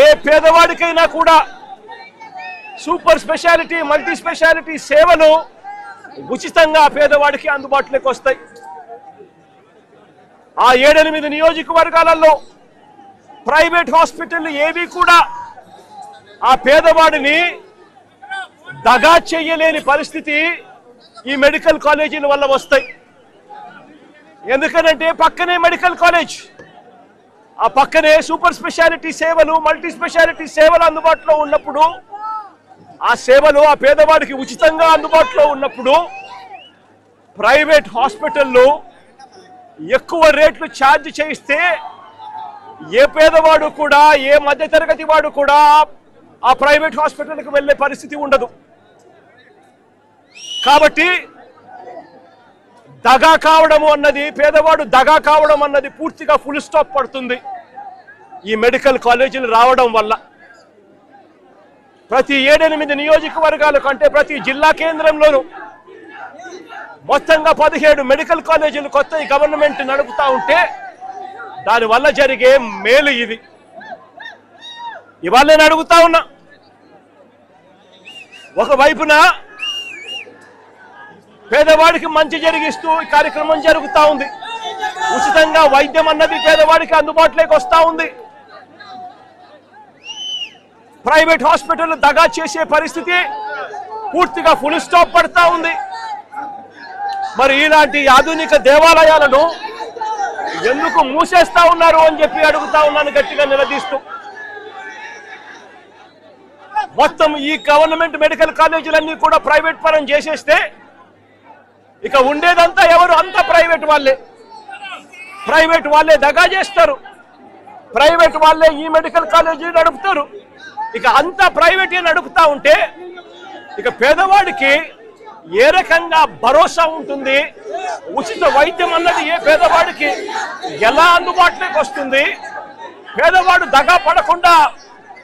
ఏ పేదవాడికైనా కూడా super speciality multi speciality సేవలు ఉచితంగా పేదవాడికి అందుబాటులోకి వస్తాయి. ఆ 7-8 నియోజకవర్గాలలో ప్రైవేట్ హాస్పిటల్ ఏవి కూడా ఆ పేదవాడిని దగా చేయలేని పరిస్థితి ఈ మెడికల్ కాలేజీల వల్ల వస్తాయి. ఎందుకనంటే పక్కనే మెడికల్ కాలేజ్, ఆ పక్కనే సూపర్ స్పెషాలిటీ సేవలు మల్టీ స్పెషాలిటీ సేవలు అందుబాటులో ఉన్నప్పుడు, ఆ సేవలు ఆ పేదవాడికి ఉచితంగా అందుబాటులో ఉన్నప్పుడు ప్రైవేట్ హాస్పిటల్లో ఎక్కువ రేట్లు ఛార్జ్ చేయిస్తే ఏ పేదవాడు కూడా ఏ మధ్యతరగతి వాడు కూడా ఆ ప్రైవేట్ హాస్పిటల్కి వెళ్ళే పరిస్థితి ఉండదు. కాబట్టి దగా కావడము అన్నది, పేదవాడు దగా కావడం అన్నది పూర్తిగా ఫుల్ స్టాప్ పడుతుంది ఈ మెడికల్ కాలేజీలు రావడం వల్ల. ప్రతి 7-8 నియోజకవర్గాల కంటే ప్రతి జిల్లా కేంద్రంలోనూ మొత్తంగా 17 మెడికల్ కాలేజీలు కొత్త గవర్నమెంట్ నడుపుతా ఉంటే దానివల్ల జరిగే మేలు ఇది. ఇవాళ నేను అడుగుతా ఉన్నా, ఒకవైపున పేదవాడికి మంచి జరిగిస్తూ ఈ కార్యక్రమం జరుగుతూ ఉంది, ఉచితంగా వైద్యం అన్నది పేదవాడికి అందుబాటులోకి వస్తూ ఉంది. ప్రైవేట్ హాస్పిటల్ దగా చేసే పరిస్థితి పూర్తిగా ఫుల్ స్టాప్ పడతా ఉంది. మరి ఇలాంటి ఆధునిక దేవాలయాలను ఎందుకు మూసేస్తా ఉన్నారు అని చెప్పి అడుగుతా ఉన్నాను గట్టిగా నిలదీస్తూ. మొత్తం ఈ గవర్నమెంట్ మెడికల్ కాలేజీలన్నీ కూడా ప్రైవేట్ పరం చేసేస్తే ఇక ఉండేదంతా ఎవరు? అంతా ప్రైవేట్ వాళ్ళే దగా చేస్తారు, ప్రైవేట్ వాళ్ళే ఈ మెడికల్ కాలేజీ నడుపుతారు. ఇక అంతా ప్రైవేటే నడుపుతా ఉంటే ఇక పేదవాడికి ఏ రకంగా భరోసా ఉంటుంది? ఉచిత వైద్యం అన్నది ఏ పేదవాడికి ఎలా అందుబాటులోకి వస్తుంది? పేదవాడు దగా పడకుండా,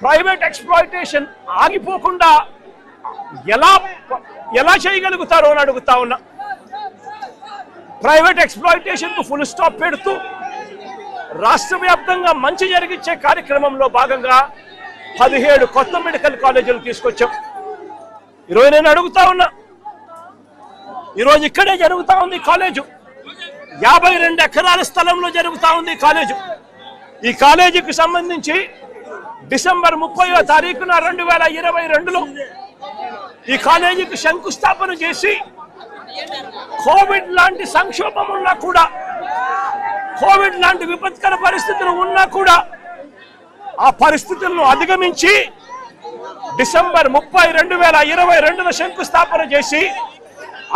ప్రైవేట్ ఎక్స్‌ప్లాయిటేషన్ ఆగిపోకుండా ఎలా చేయగలుగుతారో అని అడుగుతా ఉన్నా. ప్రైవేట్ ఎక్స్‌ప్లాయిటేషన్ కు ఫుల్ స్టాప్ పెడుతూ రాష్ట్ర వ్యాప్తంగా మంచి జరిగించే కార్యక్రమంలో భాగంగా 17 కొత్త మెడికల్ కాలేజీలు తీసుకొచ్చాం. ఈరోజు నేను అడుగుతా ఉన్నా, ఈరోజు ఇక్కడే జరుగుతా ఉంది కాలేజు, 52 ఎకరాల స్థలంలో జరుగుతా ఉంది కాలేజు. ఈ కాలేజీకి సంబంధించి డిసెంబర్ 30వ తారీఖున 2022లో ఈ కాలేజీకి శంకుస్థాపన చేసి కోవిడ్ లాంటి సంక్షోభం ఉన్నా కూడా, కోవిడ్ లాంటి విపత్కర పరిస్థితులు ఉన్నా కూడా ఆ పరిస్థితులను అధిగమించి డిసెంబర్ 30, 2022లో శంకుస్థాపన చేసి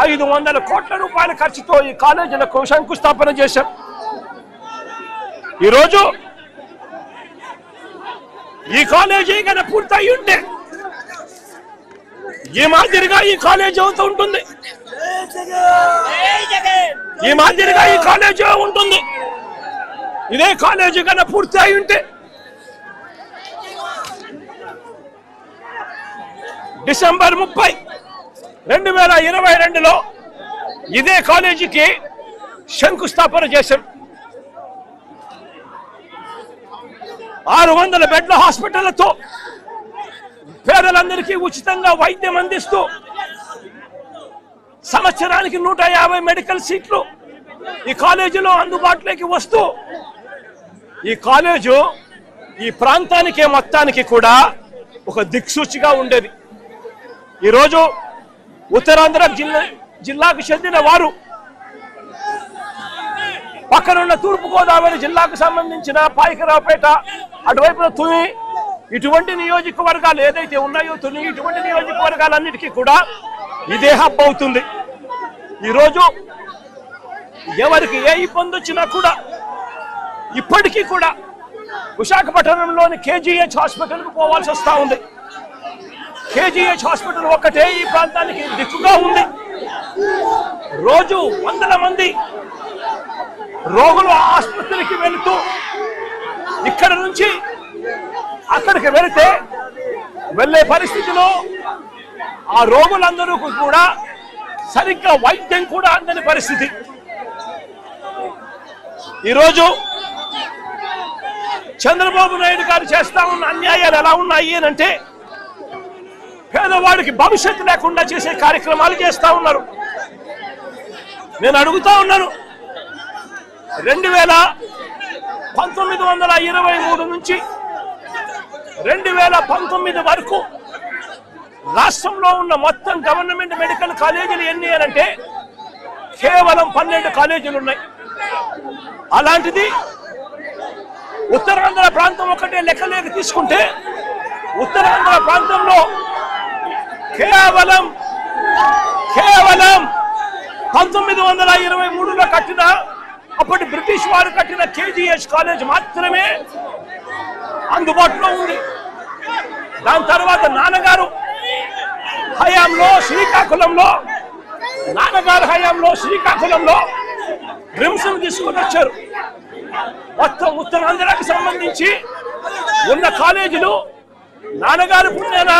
500 కోట్ల రూపాయల ఖర్చుతో ఈ కాలేజీలకు శంకుస్థాపన చేశాం. ఈరోజు ఈ కాలేజీ కన్నా పూర్తయి ఉంటే ఈ మాదిరిగా ఈ కాలేజీ అవుతూ ఉంటుంది, ఈ మాదిరిగా ఈ కాలేజీ ఉంటుంది. ఇదే కాలేజీ కన్నా పూర్తి అయి ఉంటే డిసెంబర్ 30, 2022లో ఇదే కాలేజీకి శంకుస్థాపన చేశాం. 600 బెడ్ల హాస్పిటళ్లతో పేదలందరికీ ఉచితంగా వైద్యం అందిస్తూ సంవత్సరానికి 150 మెడికల్ సీట్లు ఈ కాలేజీలో అందుబాటులోకి వస్తూ ఈ కాలేజు ఈ ప్రాంతానికి మొత్తానికి కూడా ఒక దిక్సూచిగా ఉండేది. ఈరోజు ఉత్తరాంధ్ర జిల్లాకు చెందిన వారు పక్కనున్న తూర్పుగోదావరి జిల్లాకు సంబంధించిన పాయకరావుపేట, అటువైపున తుని, ఇటువంటి నియోజకవర్గాలు ఏదైతే ఉన్నాయో తుని ఇటువంటి నియోజకవర్గాలన్నిటికీ కూడా ఇదే హబ్ అవుతుంది. ఈరోజు ఎవరికి ఏ ఇబ్బంది వచ్చినా కూడా ఇప్పటికీ కూడా విశాఖపట్నంలోని కేజీహెచ్ హాస్పిటల్కు పోవాల్సి వస్తూ ఉంది. కేజీహెచ్ హాస్పిటల్ ఒక్కటే ఈ ప్రాంతానికి దిక్కుగా ఉంది. రోజు వందల మంది రోగులు ఆసుపత్రికి వెళుతూ ఇక్కడ నుంచి అక్కడికి వెళ్ళే పరిస్థితిలో ఆ రోగులందరూ కూడా సరిగ్గా వైద్యం కూడా అందని పరిస్థితి. ఈరోజు చంద్రబాబు నాయుడు గారు చేస్తా ఉన్న అన్యాయాలు ఎలా ఉన్నాయి అంటే పేదవాడికి భవిష్యత్తు లేకుండా చేసే కార్యక్రమాలు చేస్తా ఉన్నారు. నేను అడుగుతా ఉన్నాను, 1923 నుంచి 2019 వరకు రాష్ట్రంలో ఉన్న మొత్తం గవర్నమెంట్ మెడికల్ కాలేజీలు ఎన్ని అంటే కేవలం 12 కాలేజీలు ఉన్నాయి. అలాంటిది ఉత్తరాంధ్ర ప్రాంతం ఒకటే లెక్కలేక తీసుకుంటే ఉత్తరాంధ్ర ప్రాంతంలో కేవలం 1923లో కట్టిన అప్పటి బ్రిటిష్ వారు కట్టిన కేజీహెచ్ కాలేజ్ మాత్రమే అందుబాటులో ఉంది. దాని తర్వాత నాన్నగారు హయాంలో శ్రీకాకుళంలో రిమ్స్ తీసుకుని వచ్చారు. మొత్తం ఉత్తరాంధ్రకి సంబంధించి ఉన్న కాలేజీలు నాన్నగారి పుణ్యాన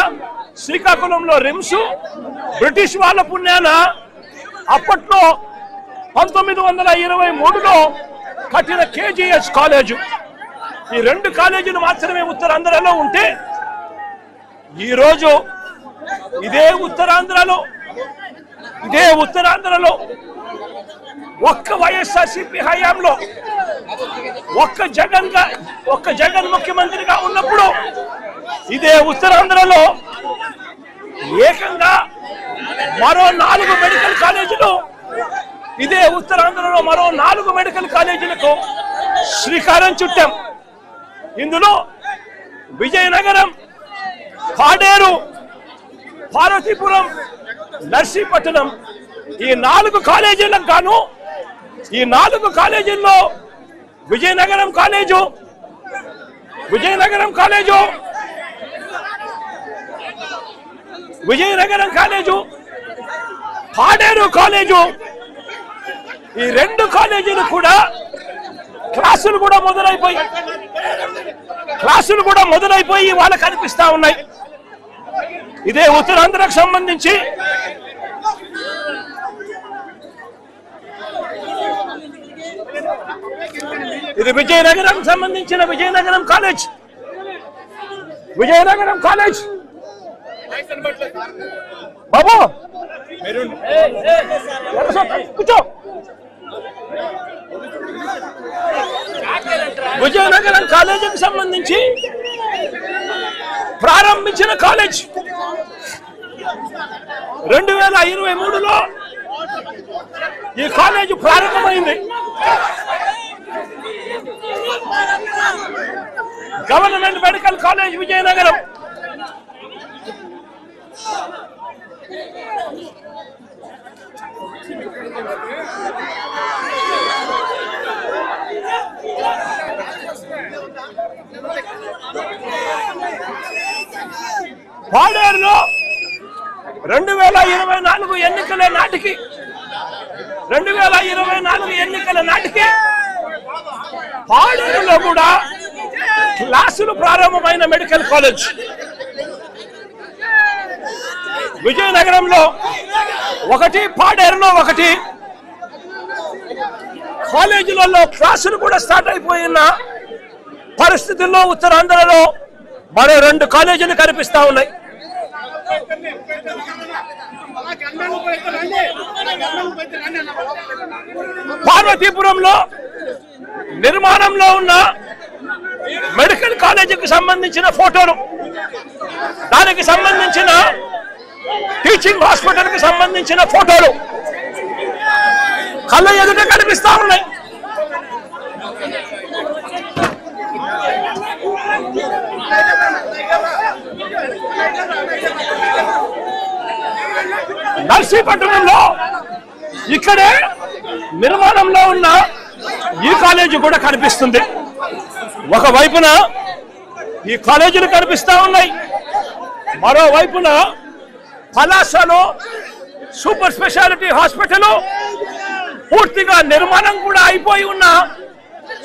శ్రీకాకుళంలో రిమ్స్, బ్రిటిష్ వాళ్ళ పుణ్యాన అప్పట్లో 1923లో కట్టిన కేజీహెచ్ కాలేజు. ఈ 2 కాలేజీలు మాత్రమే ఉత్తరాంధ్రలో ఉంటే ఈరోజు ఇదే ఉత్తరాంధ్రలో ఒక్క వైఎస్ఆర్సీపీ హయాంలో ఒక్క జగన్ ముఖ్యమంత్రిగా ఉన్నప్పుడు ఇదే ఉత్తరాంధ్రలో ఏకంగా మరో 4 మెడికల్ కాలేజీలు మరో 4 మెడికల్ కాలేజీలకు శ్రీకారం చుట్టాం. ఇందులో విజయనగరం, పాడేరు, పార్వతీపురం, నర్సీపట్నం ఈ 4 కాలేజీలకు గాను ఈ 4 కాలేజీల్లో విజయనగరం కాలేజు, పాడేరు కాలేజు ఈ 2 కాలేజీలు కూడా క్లాసులు కూడా మొదలైపోయి వాళ్ళకి కనిపిస్తా ఉన్నాయి. ఇదే ఉత్తరాంధ్రకు సంబంధించి ఇది విజయనగరం సంబంధించిన విజయనగరం కాలేజ్ బాబు కూర్చో. విజయనగరం కాలేజీకి సంబంధించి ప్రారంభించిన కాలేజ్ 2023లో ఈ కాలేజ్ ప్రారంభమైంది. Government medical college Vizianagaram. పాడేరులో 2024 ఎన్నికల నాటికి పాడేరులో కూడా క్లాసులు ప్రారంభమైన మెడికల్ కాలేజ్. విజయనగరంలో 1, పాడేరులో 1 కాలేజీలలో క్లాసులు కూడా స్టార్ట్ అయిపోయిన పరిస్థితుల్లో ఉత్తరాంధ్రలో మరో 2 కాలేజీలు కనిపిస్తా ఉన్నాయి. పార్వతీపురంలో నిర్మాణంలో ఉన్న మెడికల్ కాలేజీకి సంబంధించిన ఫోటోలు, దానికి సంబంధించిన టీచింగ్ హాస్పిటల్ కి సంబంధించిన ఫోటోలు కళ్ళ ఎదుట కనిపిస్తా ఉన్నాయి. నర్సీపట్నంలో ఇక్కడే నిర్మాణంలో ఉన్న ఈ కాలేజీ కూడా కనిపిస్తుంది. ఒకవైపున ఈ కాలేజీలు కనిపిస్తా ఉన్నాయి, మరోవైపున పలాసలో సూపర్ స్పెషాలిటీ హాస్పిటల్ పూర్తిగా నిర్మాణం కూడా అయిపోయి ఉన్న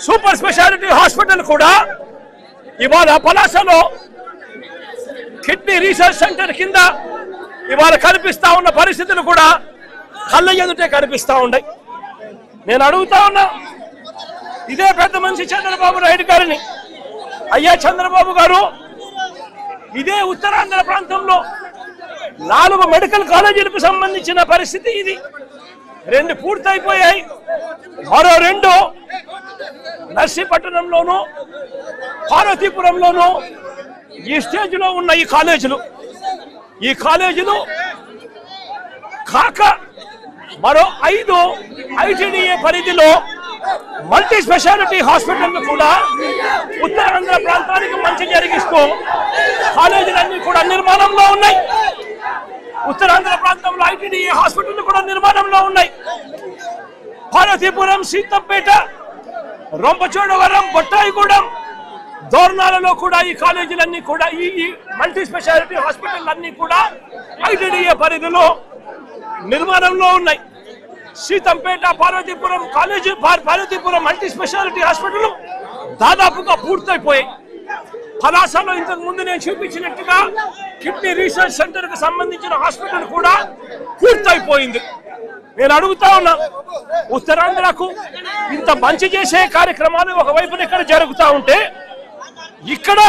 సూపర్ స్పెషాలిటీ హాస్పిటల్ కూడా ఇవాళ పలాసలో కిడ్నీ రీసెర్చ్ సెంటర్ కింద ఇవాళ కనిపిస్తా ఉన్న పరిస్థితులు కూడా కళ్ళ ఎదుటే కనిపిస్తా ఉన్నాయి. నేను అడుగుతా ఉన్నా, ఇదే పెద్ద మనిషి చంద్రబాబు నాయుడు గారిని అయ్యా చంద్రబాబు గారు, ఇదే ఉత్తరాంధ్ర ప్రాంతంలో 4 మెడికల్ కాలేజీలకు సంబంధించిన పరిస్థితి ఇది. 2 పూర్తయిపోయాయి, మరో 2 నర్సీపట్నంలోను పార్వతీపురంలోను ఈ స్టేజ్లో ఉన్న ఈ కాలేజీలు కాక మరో 5 ఐటీడీఏ పరిధిలో మల్టీ స్పెషాలిటీ హాస్పిటల్ కూడా ఉత్తరాంధ్ర ప్రాంతానికి మంచి జరిగిస్తూ కాలేజీలన్నీ కూడా నిర్మాణంలో ఉన్నాయి. ఉత్తరాంధ్ర ప్రాంతంలో ఐటీడీఏ హాస్పిటల్ కూడా నిర్మాణంలో ఉన్నాయి. పార్వతీపురం, సీతంపేట, రొంపచోడవరం, బొట్టాయిగూడెం, దోర్నాలలో కూడా ఈ కాలేజీలన్నీ కూడా ఈ మల్టీ స్పెషాలిటీ హాస్పిటల్ అన్ని కూడా ఐటీడీఏ పరిధిలో నిర్మాణంలో ఉన్నాయి. Seethampeta, Parvathipuram college, Parvathipuram multi speciality hospital దాదాపుగా పూర్తయిపోయాయి. పలాసలో ఇంతకు ముందు నేను చూపించినట్టుగా కిడ్నీ రీసెర్చ్ సెంటర్ కు సంబంధించిన హాస్పిటల్ కూడా పూర్తయిపోయింది. నేను అడుగుతా ఉన్నా, ఉత్తరాంధ్రకు ఇంత మంచి చేసే కార్యక్రమాలు ఒకవైపున ఇక్కడ జరుగుతూ ఉంటే, ఇక్కడ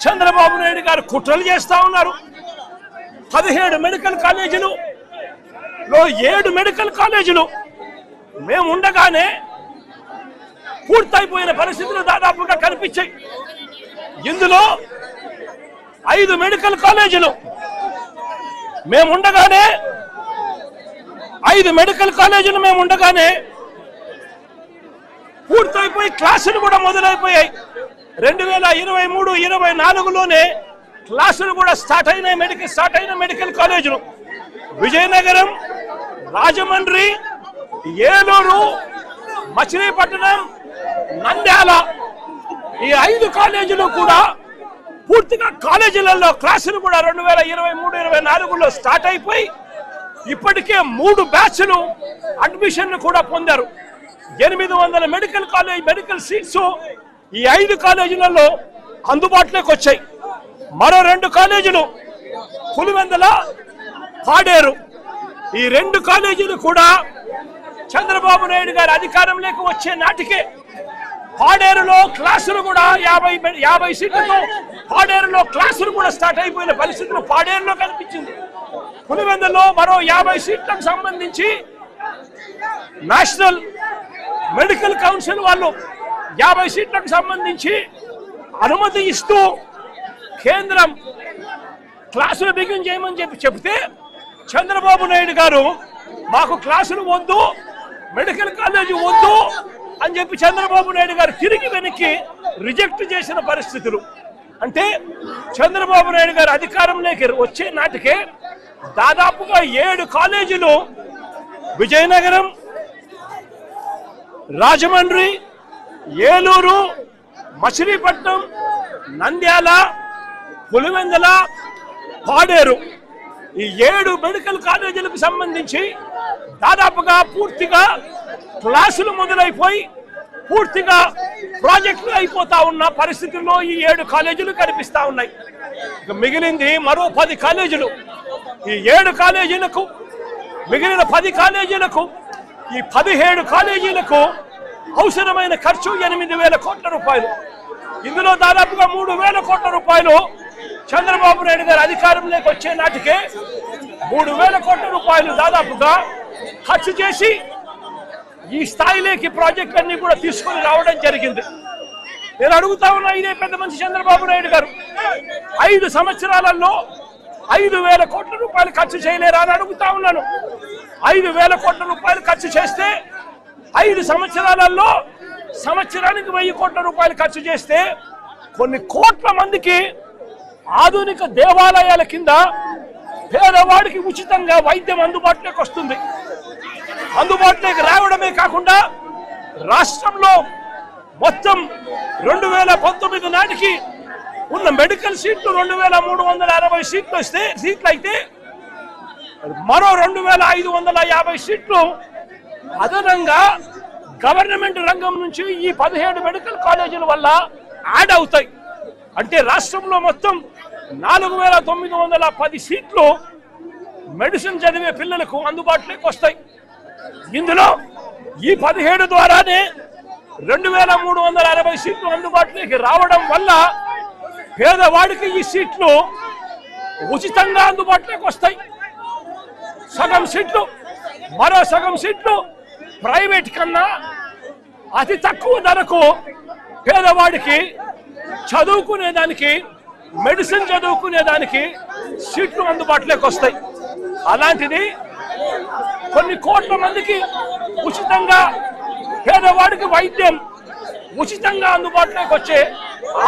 చంద్రబాబు నాయుడు గారు కుట్రలు చేస్తా ఉన్నారు. 17 మెడికల్ కాలేజీలు 7 మెడికల్ కాలేజీలు మేము ఉండగానే పూర్తయిపోయిన పరిస్థితులు దాదాపుగా కనిపించాయి. ఇందులో 5 మెడికల్ కాలేజీలు మేముండగానే 5 మెడికల్ కాలేజీలు మేముండగానే పూర్తయిపోయి క్లాసులు కూడా మొదలైపోయాయి. 2023-24లోనే క్లాసులు కూడా స్టార్ట్ అయిన మెడికల్ కాలేజీలు విజయనగరం, రాజమండ్రి, ఏలూరు, మచిలీపట్నం, నంద్యాల ఈ 5 కాలేజీలు కూడా పూర్తిగా కాలేజీలలో క్లాసులు కూడా 2023-24లో స్టార్ట్ అయిపోయి ఇప్పటికే 3 బ్యాచ్లు అడ్మిషన్ కూడా పొందారు. 800 మెడికల్ సీట్స్ ఈ 5 కాలేజీలలో అందుబాటులోకి వచ్చాయి. మరో 2 కాలేజీలు పులివెందుల, పాడేరు ఈ 2 కాలేజీలు కూడా చంద్రబాబు నాయుడు గారు అధికారంలోకి వచ్చే నాటికే పాడేరులో క్లాసులు కూడా 50 సీట్లతో పాడేరులో క్లాసులు కూడా స్టార్ట్ అయిపోయిన పరిస్థితులు పాడేరులో కనిపించింది. పులివెందులో మరో 50 సీట్లకు సంబంధించి నేషనల్ మెడికల్ కౌన్సిల్ వాళ్ళు 50 సీట్లకు సంబంధించి అనుమతి ఇస్తూ కేంద్రం క్లాసులు బిగిన్ చేయమని చెప్తే చంద్రబాబు నాయుడు గారు మాకు క్లాసులు వద్దు, మెడికల్ కాలేజీ వద్దు అని చెప్పి చంద్రబాబు నాయుడు గారు తిరిగి వెనక్కి రిజెక్ట్ చేసిన పరిస్థితులు. అంటే చంద్రబాబు నాయుడు గారు అధికారంలోకి వచ్చే నాటికే దాదాపుగా 7 కాలేజీలు విజయనగరం, రాజమండ్రి, ఏలూరు, మచిలీపట్నం, నంద్యాల, పులివెందుల, పాడేరు ఈ 7 మెడికల్ కాలేజీలకు సంబంధించి దాదాపుగా పూర్తిగా క్లాసులు మొదలైపోయి పూర్తిగా ప్రాజెక్టులు అయిపోతా ఉన్న పరిస్థితుల్లో ఈ 7 కాలేజీలు కనిపిస్తా ఉన్నాయి. మిగిలింది మరో 10 కాలేజీలు. ఈ 7 కాలేజీలకు మిగిలిన 10 కాలేజీలకు ఈ 17 కాలేజీలకు అవసరమైన ఖర్చు 8,000 కోట్ల రూపాయలు. ఇందులో దాదాపుగా 3,000 కోట్ల రూపాయలు చంద్రబాబు నాయుడు గారు అధికారంలోకి వచ్చే నాటికే 3,000 కోట్ల రూపాయలు దాదాపుగా ఖర్చు చేసి ఈ స్థాయిలోకి ప్రాజెక్టులన్నీ కూడా తీసుకొని రావడం జరిగింది. నేను అడుగుతా ఉన్నా, ఇదే పెద్ద మనిషి చంద్రబాబు నాయుడు గారు 5 సంవత్సరాలలో 5,000 కోట్ల రూపాయలు ఖర్చు చేయలేరా అని అడుగుతా ఉన్నాను. 5,000 కోట్ల రూపాయలు ఖర్చు చేస్తే 5 సంవత్సరాలలో సంవత్సరానికి 1,000 కోట్ల రూపాయలు ఖర్చు చేస్తే కొన్ని కోట్ల మందికి ఆధునిక దేవాలయాల కింద పేదవాడికి ఉచితంగా వైద్యం అందుబాటులోకి వస్తుంది. అందుబాటులోకి రావడమే కాకుండా రాష్ట్రంలో మొత్తం 2019 నాటికి ఉన్న మెడికల్ సీట్లు 2,360 సీట్లు అయితే మరో 2,550 సీట్లు అదనంగా గవర్నమెంట్ రంగం నుంచి ఈ 17 మెడికల్ కాలేజీల వల్ల యాడ్ అవుతాయి. అంటే రాష్ట్రంలో మొత్తం 4,910 సీట్లు మెడిసిన్ చదివే పిల్లలకు అందుబాటులోకి వస్తాయి. ఇందులో ఈ 17 ద్వారానే 2360 సీట్లు అందుబాటులోకి రావడం వల్ల పేదవాడికి ఈ సీట్లు ఉచితంగా అందుబాటులోకి వస్తాయి. సగం సీట్లు, మరో సగం సీట్లు ప్రైవేట్ కన్నా అతి తక్కువ ధరకు పేదవాడికి చదువుకునేదానికి, మెడిసిన్ చదువుకునేదానికి సీట్లు అందుబాటులోకి వస్తాయి. అలాంటిది కొన్ని కోట్ల మందికి ఉచితంగా, పేదవాడికి వైద్యం ఉచితంగా అందుబాటులోకి వచ్చే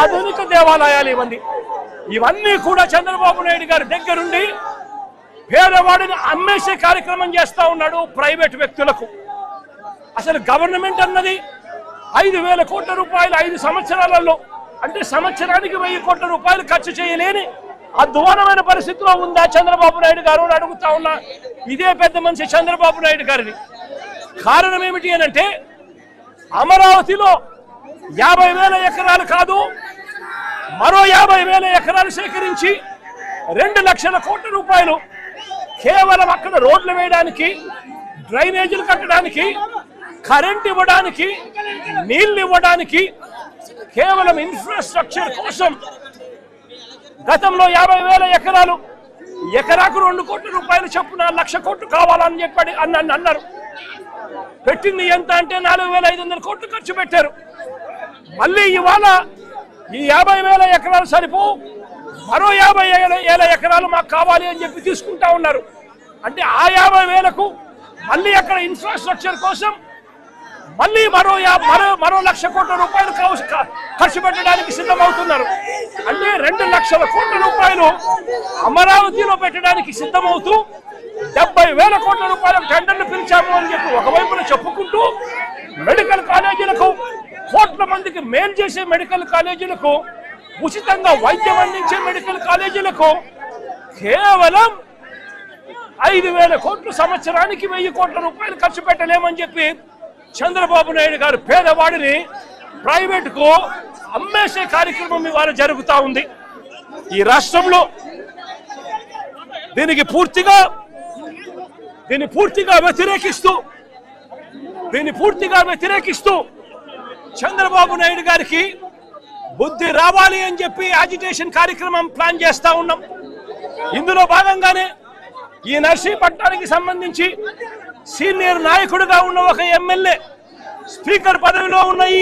ఆధునిక దేవాలయాలు ఇవన్నీ కూడా చంద్రబాబు నాయుడు గారి దగ్గరుండి పేదవాడిని అమ్మేసే కార్యక్రమం చేస్తా ఉన్నాడు ప్రైవేట్ వ్యక్తులకు. అసలు గవర్నమెంట్ అన్నది 5,000 కోట్ల రూపాయలు 5 సంవత్సరాలలో, అంటే సంవత్సరానికి 1000 కోట్ల రూపాయలు ఖర్చు చేయలేని అధ్వానమైన పరిస్థితిలో ఉందా చంద్రబాబు నాయుడు గారు అని అడుగుతా ఉన్నా. ఇదే పెద్ద మనిషి చంద్రబాబు నాయుడు గారిని. కారణం ఏమిటి అనంటే, అమరావతిలో 50,000 ఎకరాలు కాదు, మరో 50,000 ఎకరాలు సేకరించి 2 లక్షల కోట్ల రూపాయలు కేవలం అక్కడ రోడ్లు వేయడానికి, డ్రైనేజీలు కట్టడానికి, కరెంట్ ఇవ్వడానికి, నీళ్లు ఇవ్వడానికి, కేవలం ఇన్ఫ్రాస్ట్రక్చర్ కోసం గతంలో 50,000 ఎకరాలు, ఎకరాకు 2 కోట్ల రూపాయలు చొప్పున 1 లక్ష కోట్లు కావాలని చెప్పి అన్నారు. పెట్టింది ఎంత అంటే 4,500 కోట్లు ఖర్చు పెట్టారు. మళ్ళీ ఇవాళ ఈ 50,000 ఎకరాలు సరిపో, మరో 50,000 ఎకరాలు మాకు కావాలి అని చెప్పి తీసుకుంటా ఉన్నారు. అంటే ఆ 50,000కు మళ్ళీ అక్కడ ఇన్ఫ్రాస్ట్రక్చర్ కోసం మళ్ళీ మరో 1 లక్ష కోట్ల రూపాయలు ఖర్చు పెట్టడానికి సిద్ధమవుతున్నారు. అంటే 2 లక్షల కోట్ల రూపాయలు అమరావతిలో పెట్టడానికి సిద్ధమవుతూ 70,000 కోట్ల రూపాయలకు టెండర్లు పిలిచాము అని చెప్పి ఒకవైపున చెప్పుకుంటూ, మెడికల్ కాలేజీలకు, కోట్ల మందికి మేలు చేసే మెడికల్ కాలేజీలకు, ఉచితంగా వైద్యం అందించే మెడికల్ కాలేజీలకు కేవలం 5,000 కోట్లు, సంవత్సరానికి 1000 కోట్ల రూపాయలు ఖర్చు పెట్టలేమని చెప్పి చంద్రబాబు నాయుడు గారు పేదవాడిని ప్రైవేటుకు అమ్మేసే కార్యక్రమం ఇవాళ జరుగుతూ ఉంది ఈ రాష్ట్రంలో. దీన్ని పూర్తిగా వ్యతిరేకిస్తూ చంద్రబాబు నాయుడు గారికి బుద్ధి రావాలి అని చెప్పి అజిటేషన్ కార్యక్రమం ప్లాన్ చేస్తా ఉన్నాం. ఇందులో భాగంగానే ఈ నర్సీపట్నానికి సంబంధించి సీనియర్ నాయకుడిగా ఉన్న ఒక ఎమ్మెల్యే, స్పీకర్ పదవిలో ఉన్న ఈ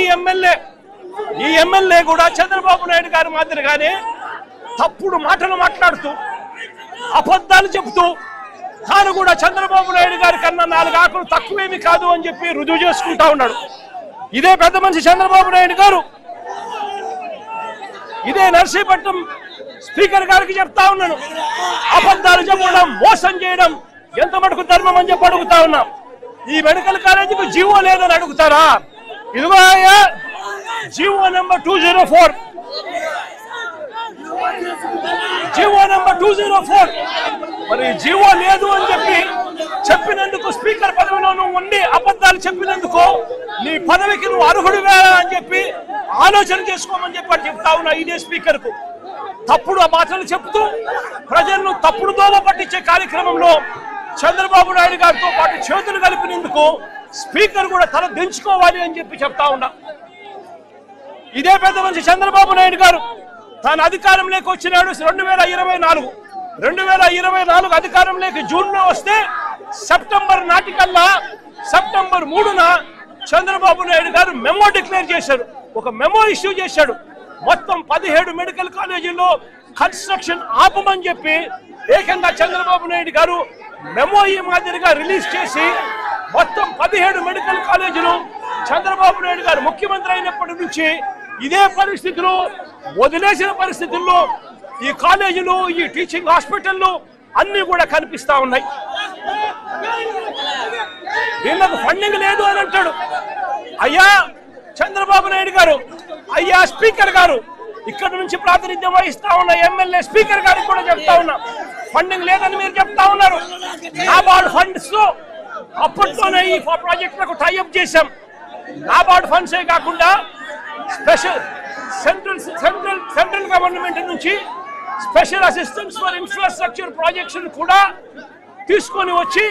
ఎమ్మెల్యే కూడా చంద్రబాబు నాయుడు గారి మాదిరిగానే తప్పుడు మాటలు మాట్లాడుతూ, అబద్ధాలు చెబుతూ, తాను కూడా చంద్రబాబు నాయుడు గారి కన్నా 4 ఆకులు తక్కువేమి కాదు అని చెప్పి రుజువు చేసుకుంటా ఉన్నాడు. ఇదే పెద్ద మనిషి చంద్రబాబు నాయుడు గారు ఇదే నర్సీపట్నం స్పీకర్ గారికి చెప్తా ఉన్నాను, అబద్ధాలు చెప్పడం, మోసం చేయడం ఎంత మటుకు ధర్మం అని చెప్పి అడుగుతా ఉన్నాం. ఈ మెడికల్ కాలేజీకి జీవో లేదని అడుగుతారా? ఇదిగో జీవో నెంబర్ 204, మరి జీవో లేదు అని చెప్పినందుకు, స్పీకర్ పదవిలో నువ్వు ఉండి అబద్ధాలు చెప్పినందుకు నీ పదవికి నువ్వు అర్హుడివే అని చెప్పి ఆలోచన చేసుకోమని చెప్పి చెప్తా ఉన్నా. ఇదే స్పీకర్ కు తప్పుడు మాటలు చెప్తూ ప్రజలను తప్పుడు దోవ పట్టించే కార్యక్రమంలో చంద్రబాబు నాయుడు గారితో పాటు చేతులు కలిపినందుకు స్పీకర్ కూడా తల దించుకోవాలి అని చెప్పి చెప్తా ఉన్నా. ఇదే పెద్ద మనిషి చంద్రబాబు నాయుడు గారు తాను అధికారంలోకి వచ్చినాడు 2024 అధికారంలోకి జూన్లో వస్తే సెప్టెంబర్ నాటికల్లా, సెప్టెంబర్ 3న చంద్రబాబు నాయుడు గారు మెమో డిక్లేర్ చేశారు, ఒక మెమో ఇష్యూ చేశాడు. మొత్తం 17 మెడికల్ కాలేజీల్లో కన్స్ట్రక్షన్ ఆపమని చెప్పి ఏకంగా చంద్రబాబు నాయుడు గారు మెమో ఈ మాదిరిగా రిలీజ్ చేసి మొత్తం 17 మెడికల్ కాలేజీలు చంద్రబాబు నాయుడు గారు ముఖ్యమంత్రి అయినప్పటి నుంచి ఇదే పరిస్థితులు, వదిలేసిన పరిస్థితుల్లో ఈ కాలేజీలు, ఈ టీచింగ్ హాస్పిటళ్ళు అన్ని కూడా కనిపిస్తా ఉన్నాయి. వీళ్ళకు ఫండింగ్ లేదు అని అంటాడు. అయ్యా చంద్రబాబు నాయుడు గారు, అయ్యా స్పీకర్ గారు, ఇక్కడ నుంచి ప్రాతినిధ్యం వహిస్తా ఉన్న ఎమ్మెల్యే స్పీకర్ గారికి కూడా చెప్తా ఉన్నా, ఫండింగ్ లేదని మీరు చెప్తా ఉన్నారు. నాబార్డ్ ఫండ్స్ అప్పట్లోనే ఈ ప్రాజెక్టులకు టైఅప్ చేశాం. నాబార్డ్ ఫండ్సే కాకుండా స్పెషల్ సెంట్రల్ గవర్నమెంట్ నుంచి special assistance for infrastructure projects కూడా తీసుకొని వచ్చి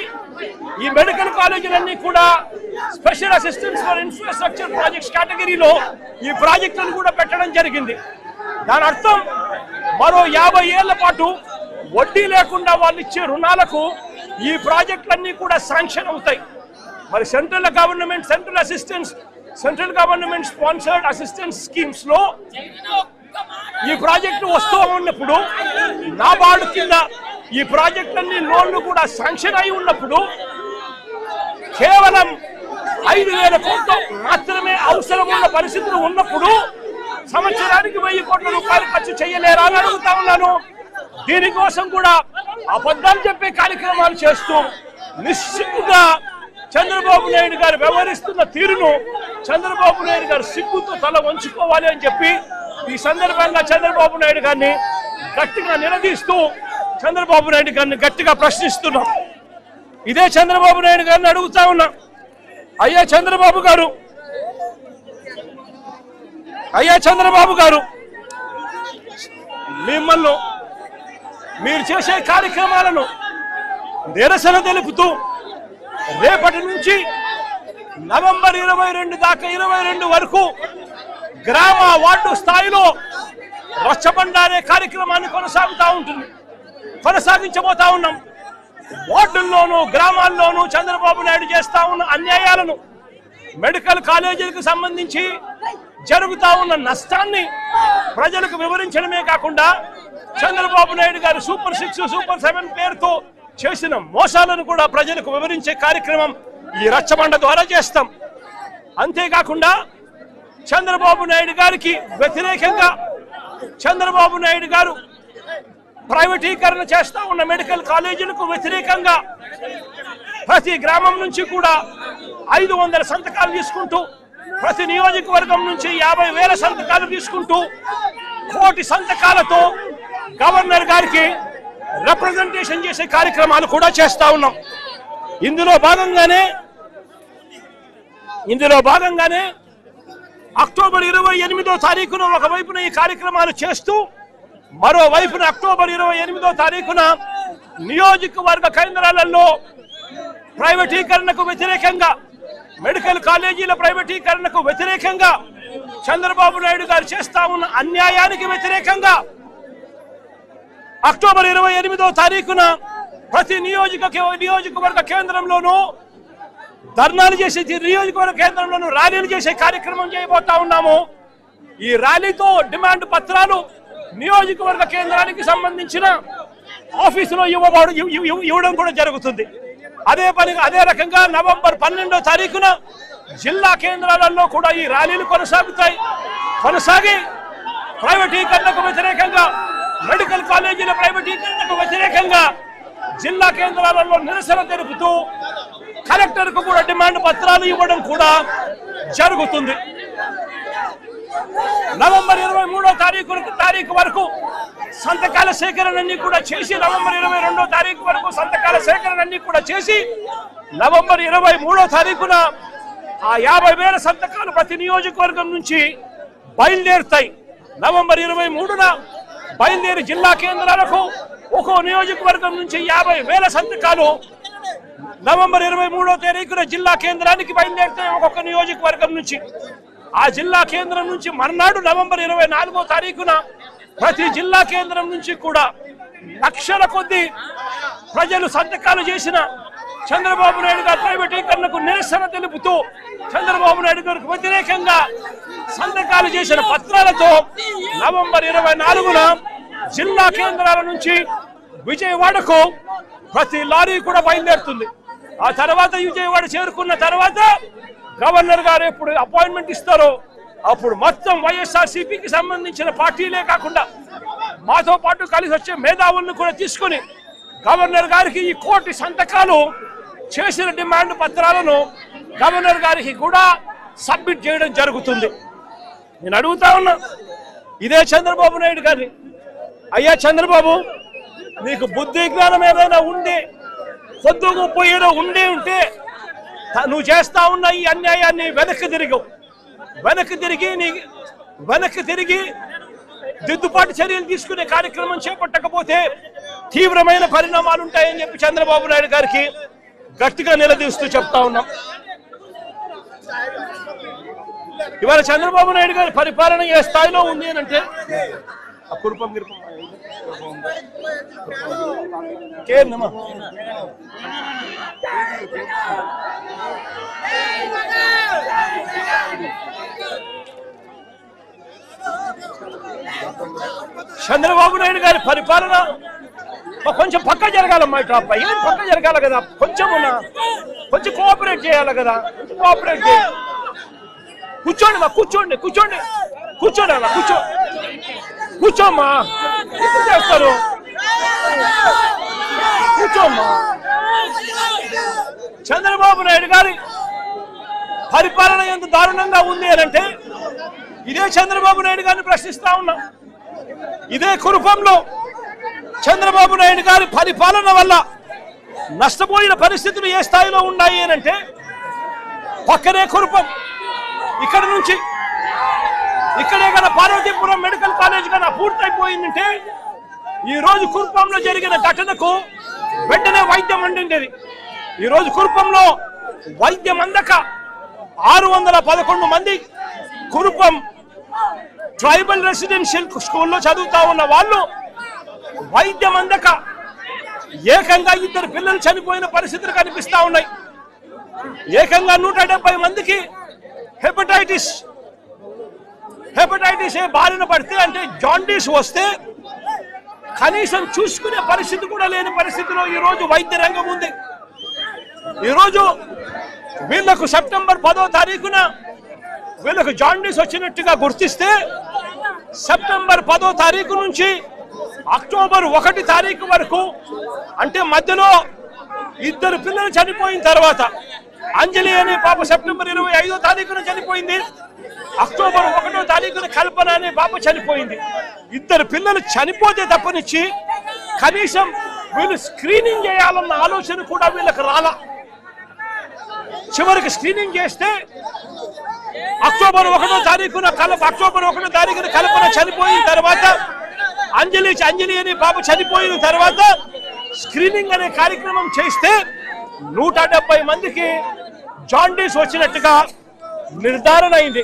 ఈ మెడికల్ కాలేజీలన్నీ కూడా special assistants for infrastructure projects కేటగిరీలో ఈ ప్రాజెక్టులను కూడా పెట్టడం జరిగింది. దాని అర్థం మరో 50 ఏళ్ల పాటు వడ్డీ లేకుండా వాళ్ళు ఇచ్చే రుణాలకు ఈ ప్రాజెక్టులన్నీ కూడా శాంక్షన్ అవుతాయి. మరి central government sponsored assistance schemes లో ఈ ప్రాజెక్టు వస్తూ ఉన్నప్పుడు నాబార్డు కింద ఈ ప్రాజెక్టులన్నీ లోన్లు కూడా శాంక్షన్ అయి ఉన్నప్పుడు కేవలం 5,000 కోట్లు మాత్రమే అవసరం ఉన్న పరిస్థితులు ఉన్నప్పుడు సంవత్సరానికి 1000 కోట్ల రూపాయలు ఖర్చు చేయలేరా అని అడుగుతా ఉన్నాను. దీనికోసం కూడా అబద్ధాలు చెప్పే కార్యక్రమాలు చేస్తూ నిశ్చితంగా చంద్రబాబు నాయుడు గారు వ్యవహరిస్తున్న తీరును చంద్రబాబు నాయుడు గారు సిగ్గుతో తల వంచుకోవాలి అని చెప్పి ఈ సందర్భంగా చంద్రబాబు నాయుడు గారిని గట్టిగా నిలదీస్తూ చంద్రబాబు నాయుడు గారిని గట్టిగా ప్రశ్నిస్తున్నాం. ఇదే చంద్రబాబు నాయుడు గారిని అడుగుతా ఉన్నా, అయ్యా చంద్రబాబు గారు మిమ్మల్ని మీరు చేసే కార్యక్రమాలను నిరసన తెలుపుతూ రేపటి నుంచి నవంబర్ 22 దాకా 22 వరకు గ్రామ వార్డు స్థాయిలో రచ్చబండ అనే కార్యక్రమాన్ని కొనసాగించబోతా ఉన్నాం. వార్డుల్లోనూ గ్రామాల్లోనూ చంద్రబాబు నాయుడు చేస్తా ఉన్న అన్యాయాలను, మెడికల్ కాలేజీలకు సంబంధించి జరుగుతా ఉన్న నష్టాన్ని ప్రజలకు వివరించడమే కాకుండా చంద్రబాబు నాయుడు గారు సూపర్ 6, సూపర్ 7 పేరుతో చేసిన మోసాలను కూడా ప్రజలకు వివరించే కార్యక్రమం ఈ రచ్చబండ ద్వారా చేస్తాం. అంతేకాకుండా చంద్రబాబు నాయుడు గారికి వ్యతిరేకంగా చంద్రబాబు నాయుడు గారు ప్రైవేటీకరణ చేస్తా ఉన్న మెడికల్ కాలేజీలకు వ్యతిరేకంగా ప్రతి గ్రామం నుంచి కూడా 500 సంతకాలు తీసుకుంటూ, ప్రతి నియోజకవర్గం నుంచి 50,000 సంతకాలు తీసుకుంటూ 1 కోటి సంతకాలతో గవర్నర్ గారికి రిప్రజెంటేషన్ చేసే కార్యక్రమాలు కూడా చేస్తా ఉన్నాం. ఇందులో భాగంగానే అక్టోబర్ 28వ తారీఖున ఒకవైపున ఈ కార్యక్రమాలు చేస్తూ మరోవైపున అక్టోబర్ 28వ తారీఖున నియోజకవర్గ కేంద్రాలలో ప్రైవేటీకరణకు వ్యతిరేకంగా, మెడికల్ కాలేజీల ప్రైవేటీకరణకు వ్యతిరేకంగా, చంద్రబాబు నాయుడు గారు చేస్తా ఉన్న అన్యాయానికి వ్యతిరేకంగా అక్టోబర్ 28వ తారీఖున ప్రతి నియోజకవర్గ కేంద్రంలోనూ ధర్నాలు చేసే, నియోజకవర్గ కేంద్రంలోనూ ర్యాలీలు చేసే కార్యక్రమం చేయబోతా ఉన్నాము. ఈ ర్యాలీతో డిమాండ్ పత్రాలు నియోజకవర్గ కేంద్రానికి సంబంధించిన ఆఫీసులో ఇవ్వడం కూడా జరుగుతుంది. అదే రకంగా నవంబర్ 12వ తారీఖున జిల్లా కేంద్రాలలో కూడా ఈ ర్యాలీలు కొనసాగి ప్రైవేటీకరణకు వ్యతిరేకంగా, మెడికల్ కాలేజీల ప్రైవేటీకరణకు వ్యతిరేకంగా జిల్లా కేంద్రాలలో నిరసన తెలుపుతూ కలెక్టర్కు కూడా డిమాండ్ పత్రాలు ఇవ్వడం కూడా జరుగుతుంది. నవంబర్ 23వ తారీఖు వరకు సంతకాల సేకరణని కూడా చేసి, నవంబర్ 22వ తారీఖు వరకు సంతకాల సేకరణని కూడా చేసి, నవంబర్ 23వ తారీఖున ఆ 50,000 సంతకాలు ప్రతి నియోజకవర్గం నుంచి బయలుదేరుతాయి. నవంబర్ 23న బయలుదేరి జిల్లా కేంద్రాలకు ఒక్కో నియోజకవర్గం నుంచి 50,000 సంతకాలు నవంబర్ 23వ తారీఖున జిల్లా కేంద్రానికి బయలుదేరుతాయి. ఒక్కొక్క నియోజకవర్గం నుంచి ఆ జిల్లా కేంద్రం నుంచి మర్నాడు నవంబర్ 24వ తారీఖున ప్రతి జిల్లా కేంద్రం నుంచి కూడా లక్షల కొద్ది ప్రజలు సంతకాలు చేసిన చంద్రబాబు నాయుడు గారి ప్రైవేటీకరణకు నిరసన తెలుపుతూ చంద్రబాబు నాయుడు గారికి వ్యతిరేకంగా సంతకాలు చేసిన పత్రాలతో నవంబర్ 24న జిల్లా కేంద్రాల నుంచి విజయవాడకు ప్రతి లారీ కూడా బయలుదేరుతుంది. ఆ తర్వాత విజయవాడ చేరుకున్న తర్వాత గవర్నర్ గారు ఎప్పుడు అపాయింట్మెంట్ ఇస్తారో అప్పుడు మొత్తం వైఎస్ఆర్సీపీకి సంబంధించిన పార్టీలే కాకుండా మాతో పాటు కలిసి వచ్చే మేధావులను కూడా తీసుకుని గవర్నర్ గారికి ఈ 1 కోటి సంతకాలు చేసిన డిమాండ్ పత్రాలను గవర్నర్ గారికి కూడా సబ్మిట్ చేయడం జరుగుతుంది. నేను అడుగుతా ఉన్నా ఇదే చంద్రబాబు నాయుడు గారిని, అయ్యా చంద్రబాబు, నీకు బుద్ధి జ్ఞానం ఏదైనా ఉండి కొద్దు గొప్ప ఏదో ఉంటే నువ్వు చేస్తా ఉన్న ఈ అన్యాయాన్ని వెనక్కి తిరిగి దిద్దుబాటు చర్యలు తీసుకునే కార్యక్రమం చేపట్టకపోతే తీవ్రమైన పరిణామాలు ఉంటాయని చెప్పి చంద్రబాబు నాయుడు గారికి గట్టిగా నిలదీస్తూ చెప్తా ఉన్నాం. ఇవాళ చంద్రబాబు నాయుడు గారి పరిపాలన ఏ స్థాయిలో ఉంది అని అంటే కురుపం చంద్రబాబు నాయుడు గారి పరిపాలన కొంచెం పక్క జరగాలమ్మా. ఇట్లా ఏం పక్క జరగాలి కదా, కొంచెం కోఆపరేట్ చేయాలి కదా. కోఆపరేట్ చేయాలి. కూర్చోండి మా, కూర్చోండి కూర్చోండి కూర్చోండి అన్న, కూర్చోమ్మా. ఎందుకు చేస్తారు? కూర్చోమ్మా. చంద్రబాబు నాయుడు గారి పరిపాలన ఎంత దారుణంగా ఉంది అని అంటే ఇదే చంద్రబాబు నాయుడు గారిని ప్రశ్నిస్తా ఉన్నాం. ఇదే కురుపంలో చంద్రబాబు నాయుడు గారి పరిపాలన వల్ల నష్టపోయిన పరిస్థితులు ఏ స్థాయిలో ఉన్నాయి అని అంటే పక్కనే కురుపం. ఇక్కడ నుంచి ఇక్కడే కదా పార్వతీపురం మెడికల్ కాలేజ్ కన్నా పూర్తయిపోయిందంటే ఈ రోజు కురుపంలో జరిగిన ఘటనకు వెంటనే వైద్యం అందిండేది. ఈ రోజు కురుపంలో వైద్యం అందక 611 మంది కురుపం ట్రైబల్ రెసిడెన్షియల్ స్కూల్లో చదువుతా ఉన్న వాళ్ళు వైద్యం అందక ఏకంగా 2 పిల్లలు చనిపోయిన పరిస్థితులు కనిపిస్తా ఉన్నాయి. ఏకంగా 170 మందికి హెపటైటిస్ ఏ బారిన పడితే అంటే జాండీస్ వస్తే కనీసం చూసుకునే పరిస్థితి కూడా లేని పరిస్థితిలో ఈ రోజు వైద్య రంగం ఉంది. ఈరోజు వీళ్లకు సెప్టెంబర్ 10వ తారీఖున వీళ్ళకు జాండీస్ వచ్చినట్టుగా గుర్తిస్తే సెప్టెంబర్ 10వ తారీఖు నుంచి అక్టోబర్ 1 తారీఖు వరకు అంటే మధ్యలో 2 పిల్లలు చనిపోయిన తర్వాత అంజలి అనే పాప సెప్టెంబర్ 25వ తారీఖున చనిపోయింది. అక్టోబర్ 1వ తారీఖున కల్పన అనే పాప చనిపోయింది. 2 పిల్లలు చనిపోతే తప్పనిచ్చి కనీసం వీళ్ళు స్క్రీనింగ్ చేయాలన్న ఆలోచన కూడా వీళ్ళకి రాలా. చివరికి స్క్రీనింగ్ చేస్తే అక్టోబర్ 1వ తారీఖున కల్పన చనిపోయిన తర్వాత అంజలి అనే పాప చనిపోయిన తర్వాత స్క్రీనింగ్ అనే కార్యక్రమం చేస్తే 170 మందికి జాండీస్ వచ్చినట్టుగా నిర్ధారణ అయింది.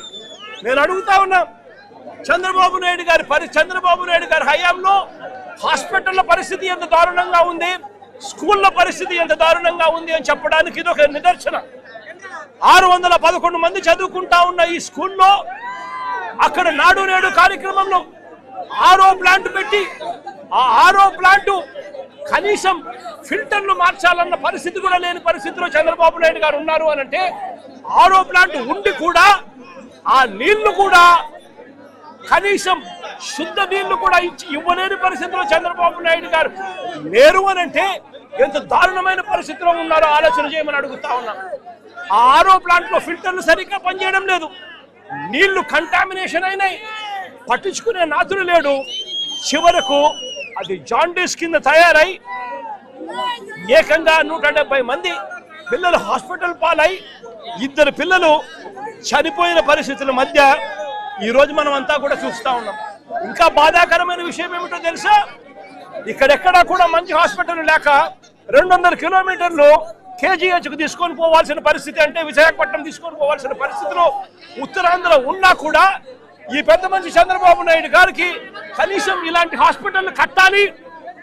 నేను అడుగుతా ఉన్నా, చంద్రబాబు నాయుడు గారి హయాంలో హాస్పిటల్ల పరిస్థితి ఎంత దారుణంగా ఉంది, స్కూళ్ళ పరిస్థితి ఎంత దారుణంగా ఉంది అని చెప్పడానికి ఇది ఒక నిదర్శన. 611 మంది చదువుకుంటా ఉన్న ఈ స్కూల్లో అక్కడ నాడు నేడు కార్యక్రమంలో ఆరో ప్లాంట్ పెట్టి ఆ ఆరో ప్లాంట్ కనీసం ఫిల్టర్లు మార్చాలన్న పరిస్థితి కూడా లేని పరిస్థితిలో చంద్రబాబు నాయుడు గారు ఉన్నారు అని అంటే ఆరో ప్లాంట్ ఉండి కూడా ఆ నీళ్లు కూడా కనీసం శుద్ధ నీళ్లు కూడా ఇవ్వలేని పరిస్థితిలో చంద్రబాబు నాయుడు గారు లేరు అని అంటే ఎంత దారుణమైన పరిస్థితిలో ఉన్నారో ఆలోచన చేయమని అడుగుతా ఉన్నా. ఆ ఆరో ప్లాంట్ లో ఫిల్టర్లు సరిగ్గా పనిచేయడం లేదు, నీళ్లు కంటామినేషన్ అయినాయి, పట్టించుకునే నాతులు లేడు. చివరకు అది జాండీస్ కింద తయారై ఏకంగా 170 మంది పిల్లలు హాస్పిటల్ పాలై 2 పిల్లలు చనిపోయిన పరిస్థితుల మధ్య ఈ రోజు మనం అంతా కూడా చూస్తా ఉన్నాం. ఇంకా బాధాకరమైన విషయం ఏమిటో తెలుసా, ఇక్కడెక్కడా కూడా మంచి హాస్పిటల్ లేక 200 కిలోమీటర్లు కేజీహెచ్కు తీసుకొని పోవాల్సిన పరిస్థితి, అంటే విశాఖపట్నం తీసుకొని పోవాల్సిన పరిస్థితిలో ఉత్తరాంధ్ర ఉన్నా కూడా ఈ పెద్ద మంచి చంద్రబాబు నాయుడు గారికి కనీసం ఇలాంటి హాస్పిటల్ కట్టాలి,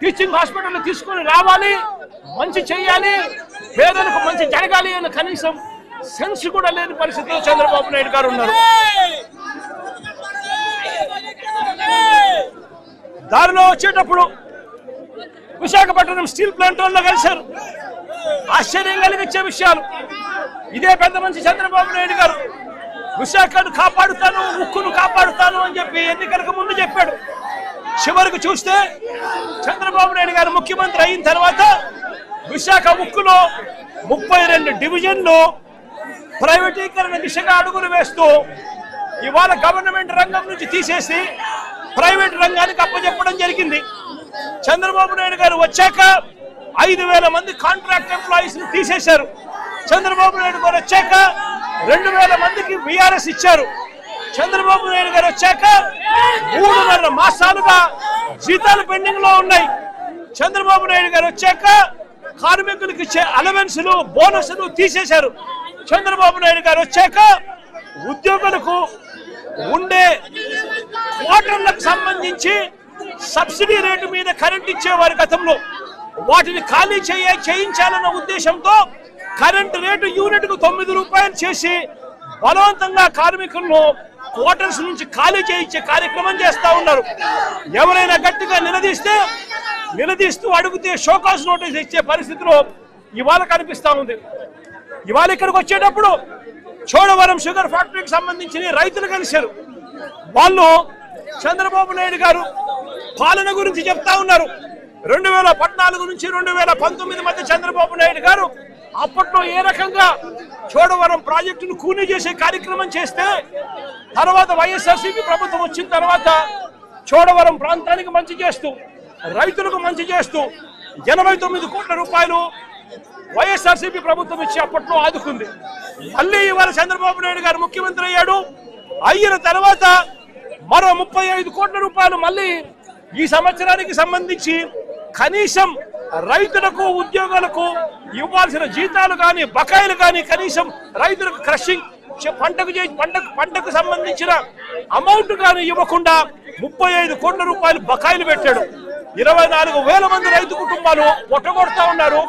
టీచింగ్ హాస్పిటల్ తీసుకొని రావాలి, మంచి చెయ్యాలి, పేదలకు మంచి జరగాలి అని కనీసం సెన్స్ కూడా లేని పరిస్థితిలో చంద్రబాబు నాయుడు గారు ఉన్నారు. దారిలో వచ్చేటప్పుడు విశాఖపట్నం స్టీల్ ప్లాంట్ వాళ్ళు కలిశారు. ఆశ్చర్యం కలిగించే విషయాలు. ఇదే పెద్ద మంచి చంద్రబాబు నాయుడు గారు విశాఖను కాపాడుతాను, ఉక్కును కాపాడుతాను అని చెప్పి ఎన్నికలకు ముందు చెప్పాడు. చివరికి చూస్తే చంద్రబాబు నాయుడు గారు ముఖ్యమంత్రి అయిన తర్వాత విశాఖ ఉక్కులో 32 డివిజన్లు ప్రైవేటీకరణ దిశగా అడుగులు వేస్తూ ఇవాళ గవర్నమెంట్ రంగం నుంచి తీసేసి ప్రైవేట్ రంగానికి అప్పచెప్పడం జరిగింది. చంద్రబాబు నాయుడు గారు వచ్చాక 5,000 మంది కాంట్రాక్ట్ ఎంప్లాయీస్ ని తీసేశారు. చంద్రబాబు నాయుడు గారు వచ్చాక 2,000 మందికి విఆర్ఎస్ ఇచ్చారు. చంద్రబాబు నాయుడు గారు వచ్చాక 3.5 మాసాలుగా జీతాలు పెండింగ్ లో ఉన్నాయి. చంద్రబాబు నాయుడు గారు వచ్చాక కార్మికులకు ఇచ్చే అలవెన్సులు బోనస్లు తీసేశారు. చంద్రబాబు నాయుడు గారు వచ్చాక ఉద్యోగులకు ఉండే క్వార్టర్లకు సంబంధించి సబ్సిడీ రేటు మీద కరెంట్ ఇచ్చేవారు గతంలో. వాటిని ఖాళీ చేయించాలన్న ఉద్దేశంతో కరెంట్ రేటు యూనిట్కు 9 రూపాయలు చేసి బలవంతంగా కార్మికులను క్వార్టర్స్ నుంచి ఖాళీ చేయించే కార్యక్రమం చేస్తా ఉన్నారు. ఎవరైనా గట్టిగా నిలదీస్తూ అడిగితే షోకాస్ నోటీస్ ఇచ్చే పరిస్థితిలో ఇవాళ కనిపిస్తా ఉంది. ఇవాళ ఇక్కడికి వచ్చేటప్పుడు చోడవరం షుగర్ ఫ్యాక్టరీకి సంబంధించిన రైతులు కలిశారు. వాళ్ళు చంద్రబాబు నాయుడు గారు పాలన గురించి చెప్తా ఉన్నారు. 2014 నుంచి 2019 మధ్య చంద్రబాబు నాయుడు గారు అప్పట్లో ఏ రకంగా చోడవరం ప్రాజెక్టును కూనీ చేసే కార్యక్రమం చేస్తే, తర్వాత వైఎస్ఆర్సీపీ ప్రభుత్వం వచ్చిన తర్వాత చోడవరం ప్రాంతానికి మంచి చేస్తూ, రైతులకు మంచి చేస్తూ 89 కోట్ల రూపాయలు వైఎస్ఆర్సీపీ ప్రభుత్వం ఇచ్చి అప్పట్లో ఆదుకుంది. మళ్ళీ ఇవాళ చంద్రబాబు నాయుడు గారు ముఖ్యమంత్రి అయిన తర్వాత మరో 35 కోట్ల రూపాయలు మళ్ళీ ఈ సంవత్సరానికి సంబంధించి కనీసం రైతులకు ఉద్యోగులకు ఇవ్వాల్సిన జీతాలు కానీ బకాయిలు కానీ కనీసం రైతులకు క్రషింగ్ పంటకు సంబంధించిన అమౌంట్ కానీ ఇవ్వకుండా 35 కోట్ల రూపాయలు బకాయిలు పెట్టాడు. 24,000 మంది రైతు కుటుంబాలు పొట్టగొడతా ఉన్నారు.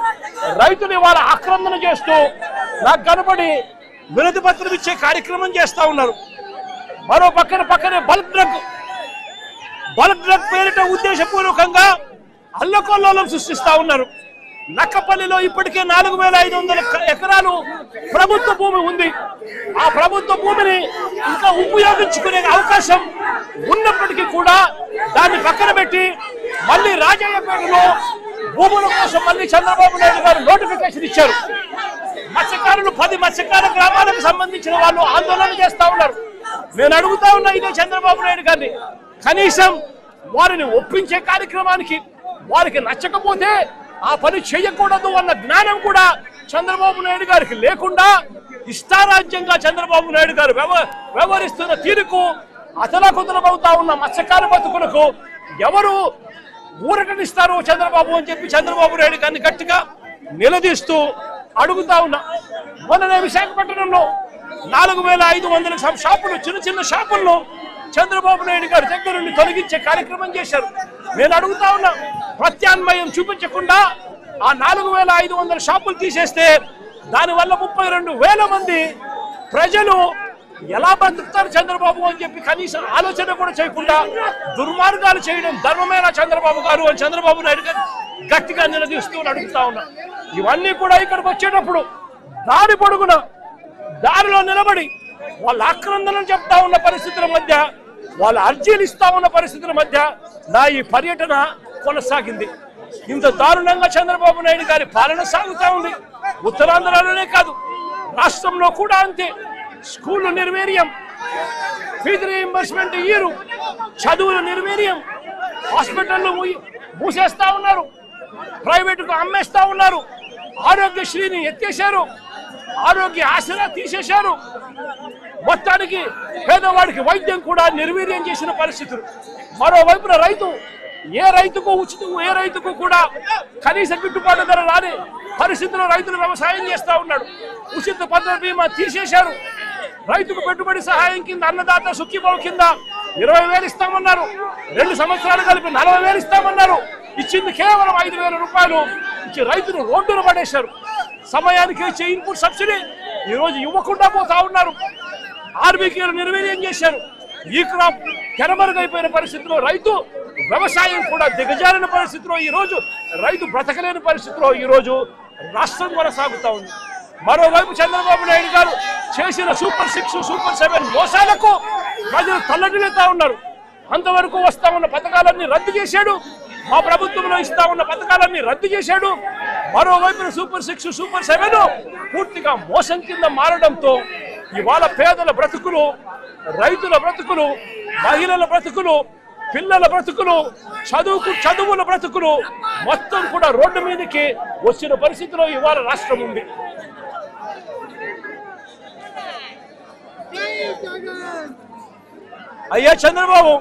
రైతులు ఇవాళ ఆక్రందన చేస్తూ నాకు కనబడి వినతి పత్రం ఇచ్చే కార్యక్రమం చేస్తా ఉన్నారు. మరో పక్కనే బల్క్ డ్రగ్ పేరిట ఉద్దేశపూర్వకంగా అల్లకొల్లోలం సృష్టిస్తా ఉన్నారు. నక్కపల్లిలో ఇప్పటికే 4,500 ఎకరాలు ప్రభుత్వ భూమి ఉంది. ఆ ప్రభుత్వ భూమిని ఇంకా ఉపయోగించుకునే అవకాశం ఉన్నప్పటికీ కూడా దాన్ని పక్కన పెట్టి మళ్ళీ రాజయ్యపేటలో భూముల కోసం మళ్ళీ చంద్రబాబు నాయుడు గారు నోటిఫికేషన్ ఇచ్చారు. మత్స్యకారులు 10 మత్స్యకార గ్రామాలకు సంబంధించిన వాళ్ళు ఆందోళన చేస్తా ఉన్నారు. నేను అడుగుతా ఉన్నా ఇదే చంద్రబాబు నాయుడు గారిని, కనీసం వారిని ఒప్పించే కార్యక్రమానికి వారికి నచ్చకపోతే ఆ పని చేయకూడదు అన్న జ్ఞానం కూడా చంద్రబాబు నాయుడు గారికి లేకుండా ఇష్టారాజ్యంగా చంద్రబాబు నాయుడు గారు వ్యవహరిస్తున్న తీరుకు అతలాకుతలమవుతా ఉన్న మత్స్యకార బతుకులకు ఎవరు ఊరటనిస్తారు చంద్రబాబు అని చెప్పి చంద్రబాబు నాయుడు గారిని గట్టిగా నిలదీస్తూ అడుగుతా ఉన్నా. మొన్ననే విశాఖపట్నంలో 4,500 షాపులు, చిన్న షాపులను చంద్రబాబు నాయుడు గారి దగ్గర నుండి తొలగించే కార్యక్రమం చేశారు. నేను అడుగుతా ఉన్నా, ప్రత్యామ్నాయం చూపించకుండా ఆ 4,500 షాపులు తీసేస్తే దానివల్ల 32,000 మంది ప్రజలు ఎలా బతుకుతారు చంద్రబాబు అని చెప్పి కనీసం ఆలోచన కూడా చేయకుండా దుర్మార్గాలు చేయడం ధర్మమేనా చంద్రబాబు గారు అని చంద్రబాబు నాయుడు గారు గట్టిగా నిలదీస్తూ అడుగుతా ఉన్నా. ఇవన్నీ కూడా ఇక్కడికి వచ్చేటప్పుడు దారి పొడుగున దారిలో నిలబడి వాళ్ళ ఆక్రందనలు చెప్తా ఉన్న పరిస్థితుల మధ్య, వాళ్ళ అర్జీలు ఇస్తా ఉన్న పరిస్థితుల మధ్య నా ఈ పర్యటన కొనసాగింది. ఇంత దారుణంగా చంద్రబాబు నాయుడు గారి పాలన సాగుతా ఉంది. ఉత్తరాంధ్రలోనే కాదు, రాష్ట్రంలో కూడా అంతే. స్కూళ్ళు నిర్వీర్యం, ఫీజు రీయింబర్స్మెంట్ ఇయ్యరు, చదువులు నిర్వీర్యం, హాస్పిటళ్ళు మూసేస్తా ఉన్నారు, ప్రైవేటుకు అమ్మేస్తా ఉన్నారు, ఆరోగ్యశ్రీని ఎత్తేశారు, ఆరోగ్య ఆసరా తీసేశారు. మొత్తానికి పేదవాడికి వైద్యం కూడా నిర్వీర్యం చేసిన పరిస్థితులు. మరోవైపున ఏ రైతుకు కూడా కనీస గిట్టుబాటు ధర రాని పరిస్థితుల్లో రైతులు వ్యవసాయం చేస్తా ఉన్నాడు. ఉచిత పంటల బీమా తీసేశారు. రైతుకు పెట్టుబడి సహాయం కింద అన్నదాత సుఖీభావ కింద 20,000 ఇస్తామన్నారు. 2 సంవత్సరాలు కలిపి 40,000 ఇస్తామన్నారు. ఇచ్చింది కేవలం 5,000 రూపాయలు ఇచ్చి రైతును రోడ్డును పడేశారు. సమయానికి ఇచ్చే ఇన్పుట్ సబ్సిడీ ఈ రోజు ఇవ్వకుండా పోతా ఉన్నారు. ఆర్బీకేలు నిర్వీర్యం చేశారు. ఈ క్రాప్ తెరమరుగైపోయిన పరిస్థితిలో రైతు వ్యవసాయం కూడా దిగజారిన పరిస్థితిలో ఈ రోజు రైతు బ్రతకలేని పరిస్థితిలో ఈ రోజు రాష్ట్రం కొనసాగుతా ఉంది. మరోవైపు చంద్రబాబు నాయుడు గారు చేసిన సూపర్ 6, సూపర్ 7 మోసాలకు ప్రజలు తల్లడిల్లుతా ఉన్నారు. అంతవరకు వస్తా ఉన్న పథకాలన్నీ రద్దు చేశాడు. మా ప్రభుత్వంలో ఇస్తా ఉన్న పథకాలన్నీ రద్దు చేశాడు. మరోవైపున సూపర్ 6, సూపర్ 7 పూర్తిగా మోసం కింద మారడంతో ఇవాళ పేదల బ్రతుకులు, రైతుల బ్రతుకులు, మహిళల బ్రతుకులు, పిల్లల బ్రతుకులు, చదువుల బ్రతుకులు మొత్తం కూడా రోడ్డు మీదకి వచ్చిన పరిస్థితిలో ఇవాళ రాష్ట్రం ఉంది. అయ్యా చంద్రబాబు,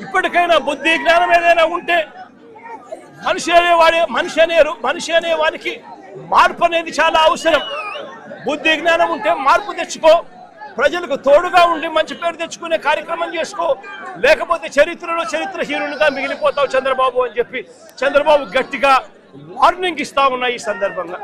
ఇప్పటికైనా బుద్ధి జ్ఞానం ఏదైనా ఉంటే మనిషి అనే వారికి మార్పు అనేది చాలా అవసరం. బుద్ధి జ్ఞానం ఉంటే మార్పు తెచ్చుకో, ప్రజలకు తోడుగా ఉండి మంచి పేరు తెచ్చుకునే కార్యక్రమం చేసుకో, లేకపోతే చరిత్రహీనులుగా మిగిలిపోతావు చంద్రబాబు అని చెప్పి చంద్రబాబు గట్టిగా వార్నింగ్ ఇస్తా ఉన్నా ఈ సందర్భంగా.